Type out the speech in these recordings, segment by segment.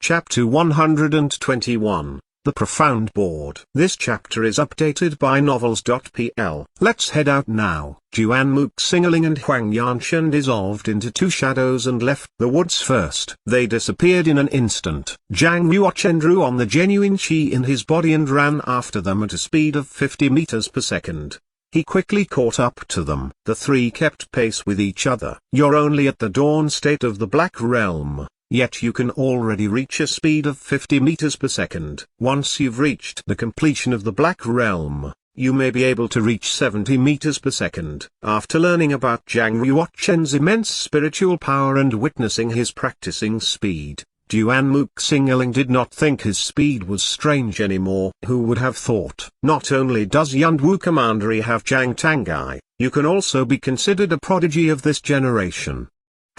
Chapter 121, The Profound Board. This chapter is updated by novels.pl. Let's head out now. Juanmook Singling and Huang Yanshan dissolved into two shadows and left the woods first. They disappeared in an instant. Zhang Yuochen drew on the genuine qi in his body and ran after them at a speed of 50 meters per second. He quickly caught up to them. The three kept pace with each other. You're only at the dawn state of the Black Realm, yet you can already reach a speed of 50 meters per second. Once you've reached the completion of the Black Realm, you may be able to reach 70 meters per second. After learning about Zhang Yuochen's immense spiritual power and witnessing his practicing speed, Juanmook Singling did not think his speed was strange anymore. Who would have thought? Not only does Yunwu Commandery have Zhang Tangai, you can also be considered a prodigy of this generation.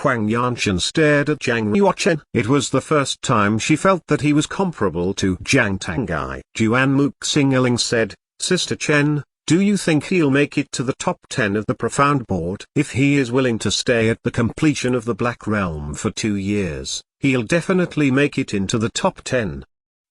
Huang Yanshan stared at Zhang Yuochen. It was the first time she felt that he was comparable to Zhang Tangai. Juanmook Singling said, Sister Chen, do you think he'll make it to the top 10 of the Profound Board? If he is willing to stay at the completion of the Black Realm for 2 years, he'll definitely make it into the top 10.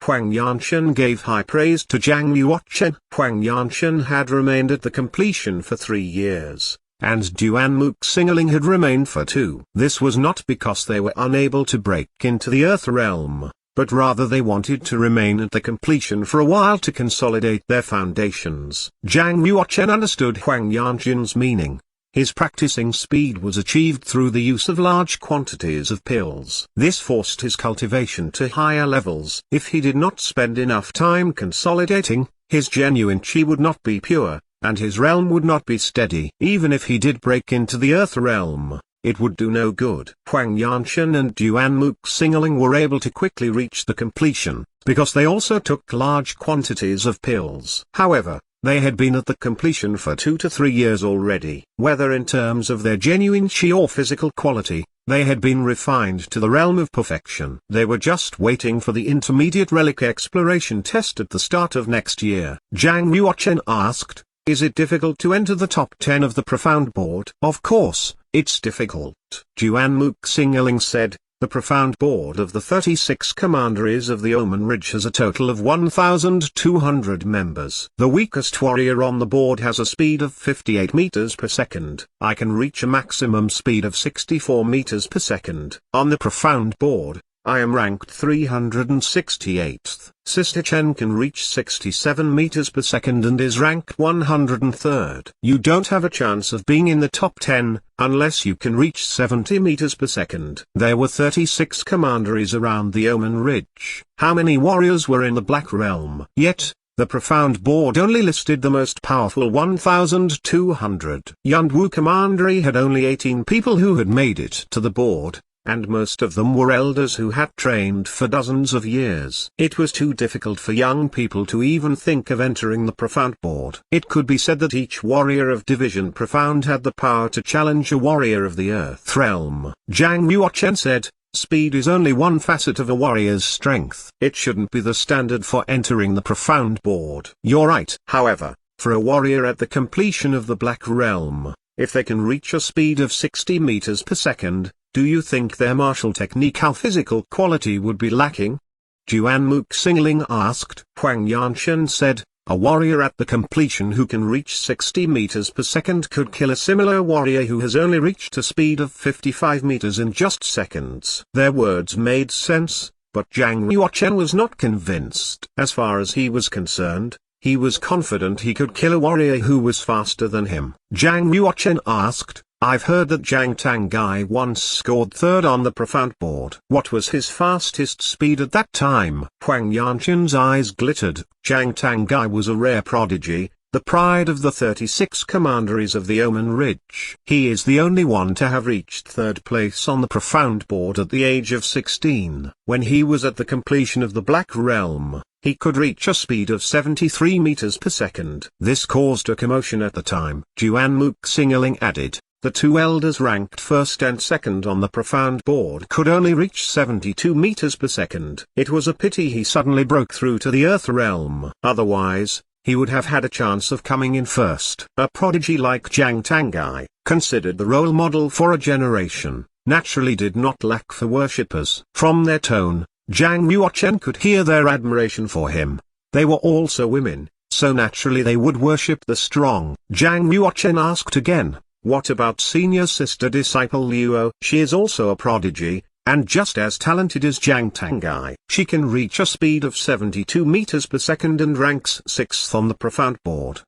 Huang Yanshan gave high praise to Zhang Yuochen. Huang Yanshan had remained at the completion for 3 years, and Juanmook Singling had remained for 2. This was not because they were unable to break into the Earth Realm, but rather they wanted to remain at the completion for a while to consolidate their foundations. Zhang Yuochen understood Huang Yanshan's meaning. His practicing speed was achieved through the use of large quantities of pills. This forced his cultivation to higher levels. If he did not spend enough time consolidating, his genuine qi would not be pure, and his realm would not be steady. Even if he did break into the Earth Realm, it would do no good. Huang Yanshan and Juanmook Singling were able to quickly reach the completion, because they also took large quantities of pills. However, they had been at the completion for 2 to 3 years already. Whether in terms of their genuine qi or physical quality, they had been refined to the realm of perfection. They were just waiting for the intermediate relic exploration test at the start of next year. Zhang Yuochen asked, is it difficult to enter the top 10 of the Profound Board? Of course, it's difficult. Juanmook Singling said, the Profound Board of the 36 commanderies of the Omen Ridge has a total of 1,200 members. The weakest warrior on the board has a speed of 58 meters per second. I can reach a maximum speed of 64 meters per second. On the Profound Board, I am ranked 368th. Sister Chen can reach 67 meters per second and is ranked 103rd. You don't have a chance of being in the top 10, unless you can reach 70 meters per second. There were 36 commanderies around the Omen Ridge. How many warriors were in the Black Realm? Yet, the Profound Board only listed the most powerful 1,200. Yunwu Commandery had only 18 people who had made it to the board, and most of them were elders who had trained for dozens of years. It was too difficult for young people to even think of entering the Profound Board. It could be said that each warrior of Division Profound had the power to challenge a warrior of the Earth Realm. Zhang Yuochen said, speed is only one facet of a warrior's strength. It shouldn't be the standard for entering the Profound Board. You're right. However, for a warrior at the completion of the Black Realm, if they can reach a speed of 60 meters per second, do you think their martial technique or physical quality would be lacking? Juanmook Singling asked. Huang Yanshan said, a warrior at the completion who can reach 60 meters per second could kill a similar warrior who has only reached a speed of 55 meters in just seconds. Their words made sense, but Zhang Yuochen was not convinced. As far as he was concerned, he was confident he could kill a warrior who was faster than him. Zhang Yuochen asked, I've heard that Zhang Tangai once scored 3rd on the Profound Board. What was his fastest speed at that time? Huang Yanshan's eyes glittered. Zhang Tangai was a rare prodigy, the pride of the 36 commanderies of the Omen Ridge. He is the only one to have reached 3rd place on the Profound Board at the age of 16. When he was at the completion of the Black Realm, he could reach a speed of 73 meters per second. This caused a commotion at the time. Juanmook Singling added, the 2 elders ranked 1st and 2nd on the Profound Board could only reach 72 meters per second. It was a pity he suddenly broke through to the Earth Realm. Otherwise, he would have had a chance of coming in first. A prodigy like Zhang Tangai, considered the role model for a generation, naturally did not lack for worshippers. From their tone, Zhang Yuochen could hear their admiration for him. They were also women, so naturally they would worship the strong. Zhang Yuochen asked again, "What about senior sister disciple Luo? She is also a prodigy, and just as talented as Zhang Tangai. She can reach a speed of 72 meters per second and ranks 6th on the profound board."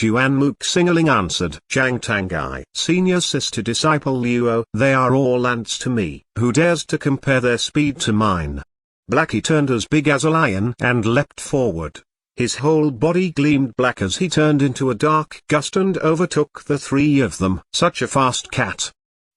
Juan Singling answered, "Zhang Tangai, senior sister disciple Luo, they are all ants to me. Who dares to compare their speed to mine?" Blackie turned as big as a lion and leapt forward. His whole body gleamed black as he turned into a dark gust and overtook the three of them. Such a fast cat.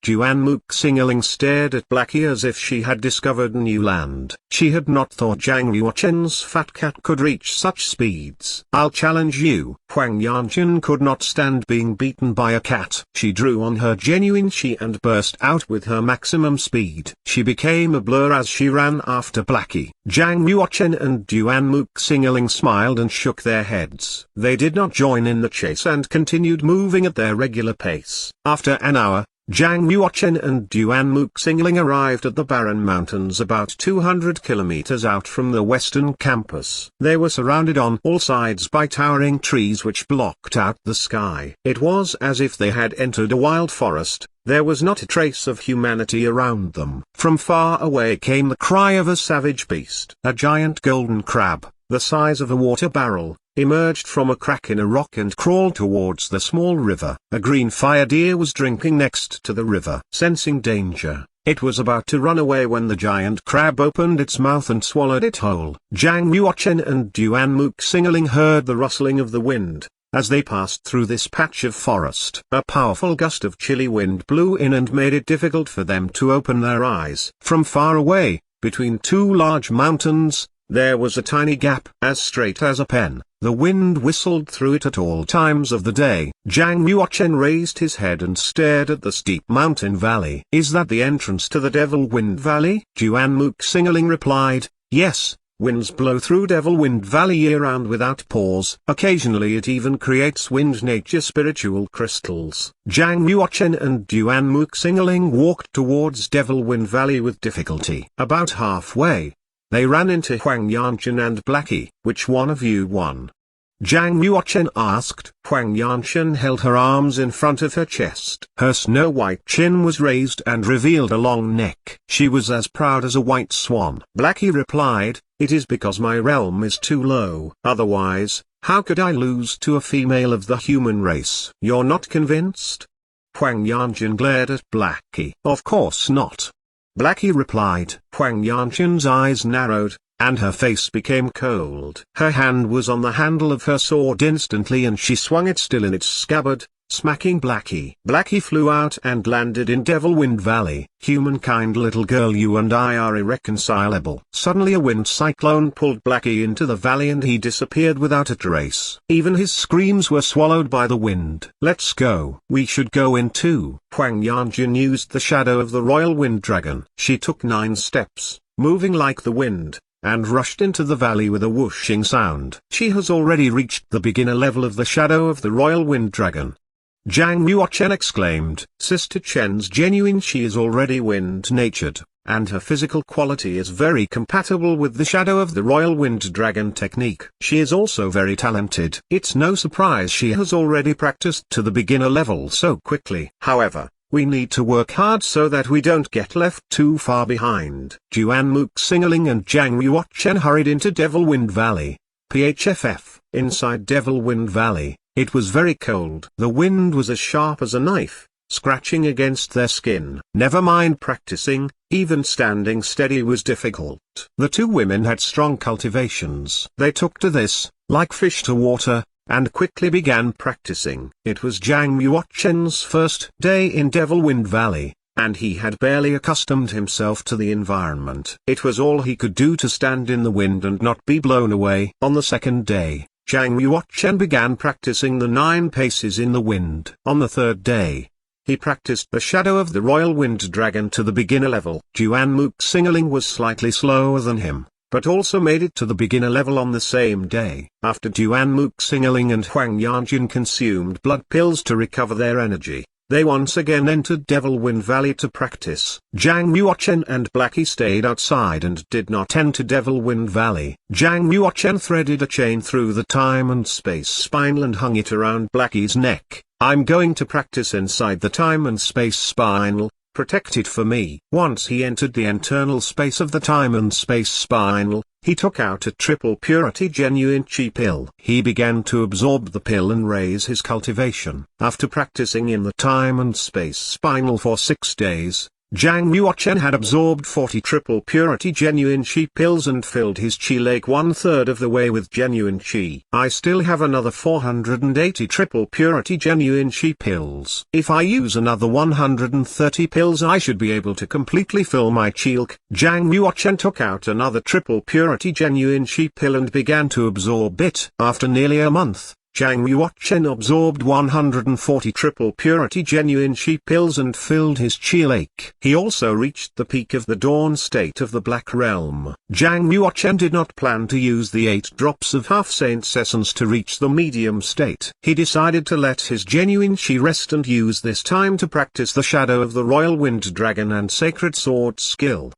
Juan Singling stared at Blackie as if she had discovered new land. She had not thought Zhang Yuochen's fat cat could reach such speeds. "I'll challenge you." Huang Yanqun could not stand being beaten by a cat. She drew on her genuine chi and burst out with her maximum speed. She became a blur as she ran after Blackie. Zhang Yuochen and Juan Singling smiled and shook their heads. They did not join in the chase and continued moving at their regular pace. After an hour, Zhang Yuochen and Juan Singling arrived at the Barren Mountains about 200 kilometers out from the western campus. They were surrounded on all sides by towering trees which blocked out the sky. It was as if they had entered a wild forest. There was not a trace of humanity around them. From far away came the cry of a savage beast. A giant golden crab, the size of a water barrel, emerged from a crack in a rock and crawled towards the small river. A green fire deer was drinking next to the river. Sensing danger, it was about to run away when the giant crab opened its mouth and swallowed it whole. Zhang Yuochen and Juan Singling heard the rustling of the wind. As they passed through this patch of forest, a powerful gust of chilly wind blew in and made it difficult for them to open their eyes. From far away, between two large mountains, there was a tiny gap as straight as a pen. The wind whistled through it at all times of the day. Zhang Yuochen raised his head and stared at the steep mountain valley. "Is that the entrance to the Devil Wind Valley?" Juan Singling replied, "Yes. Winds blow through Devil Wind Valley year-round without pause. Occasionally it even creates wind nature spiritual crystals." Zhang Yuochen and Juan Singling walked towards Devil Wind Valley with difficulty. About halfway, they ran into Huang Yanqun and Blackie. "Which one of you won?" Zhang Yuochen asked. Huang Yanqun held her arms in front of her chest. Her snow-white chin was raised and revealed a long neck. She was as proud as a white swan. Blackie replied, "It is because my realm is too low. Otherwise, how could I lose to a female of the human race?" "You're not convinced?" Huang Yanqun glared at Blackie. "Of course not." Blackie replied. Huang Yanqun's eyes narrowed, and her face became cold. Her hand was on the handle of her sword instantly and she swung it still in its scabbard, smacking Blackie. Blackie flew out and landed in Devil Wind Valley. "Humankind, little girl, you and I are irreconcilable." Suddenly a wind cyclone pulled Blackie into the valley and he disappeared without a trace. Even his screams were swallowed by the wind. "Let's go." "We should go in too." Huang Yanqun used the shadow of the Royal Wind Dragon. She took 9 steps, moving like the wind, and rushed into the valley with a whooshing sound. She has already reached the beginner level of the shadow of the Royal Wind Dragon. Zhang Yuochen exclaimed. Sister Chen's genuine chi is already wind-natured, and her physical quality is very compatible with the shadow of the Royal Wind Dragon technique. She is also very talented. It's no surprise she has already practiced to the beginner level so quickly. However, we need to work hard so that we don't get left too far behind. Juan Singling and Zhang Yuochen hurried into Devil Wind Valley. PHFF. Inside Devil Wind Valley, it was very cold. The wind was as sharp as a knife, scratching against their skin. Never mind practicing, even standing steady was difficult. The two women had strong cultivations. They took to this, like fish to water, and quickly began practicing. It was Zhang Yuochen's first day in Devil Wind Valley, and he had barely accustomed himself to the environment. It was all he could do to stand in the wind and not be blown away. On the second day, Zhang Yuochen began practicing the 9 paces in the wind. On the third day, he practiced the shadow of the Royal Wind Dragon to the beginner level. Juan Singling was slightly slower than him, but also made it to the beginner level on the same day. After Juan Singling and Huang Yanqun consumed blood pills to recover their energy, They once again entered Devil Wind Valley to practice. Jiang Yuochen and Blackie stayed outside and did not enter Devil Wind Valley. Jiang Yuochen threaded a chain through the time and space spinel and hung it around Blackie's neck. "I'm going to practice inside the time and space spinel. Protect it for me." Once he entered the internal space of the time and space spinel, he took out a triple purity genuine chi pill. He began to absorb the pill and raise his cultivation. After practicing in the time and space spinel for 6 days, Jiang Yuochen had absorbed 40 triple purity genuine chi pills and filled his chi lake 1/3 of the way with genuine chi. I still have another 480 triple purity genuine chi pills. If I use another 130 pills I should be able to completely fill my chi lake. Jiang Yuochen took out another triple purity genuine chi pill and began to absorb it. After nearly a month, Jiang Yuochen absorbed 140 triple purity genuine chi pills and filled his chi lake. He also reached the peak of the dawn state of the Black Realm. Jiang Yuochen did not plan to use the 8 drops of Half-Saint's essence to reach the medium state. He decided to let his genuine chi rest and use this time to practice the Shadow of the Royal Wind Dragon and Sacred Sword skill.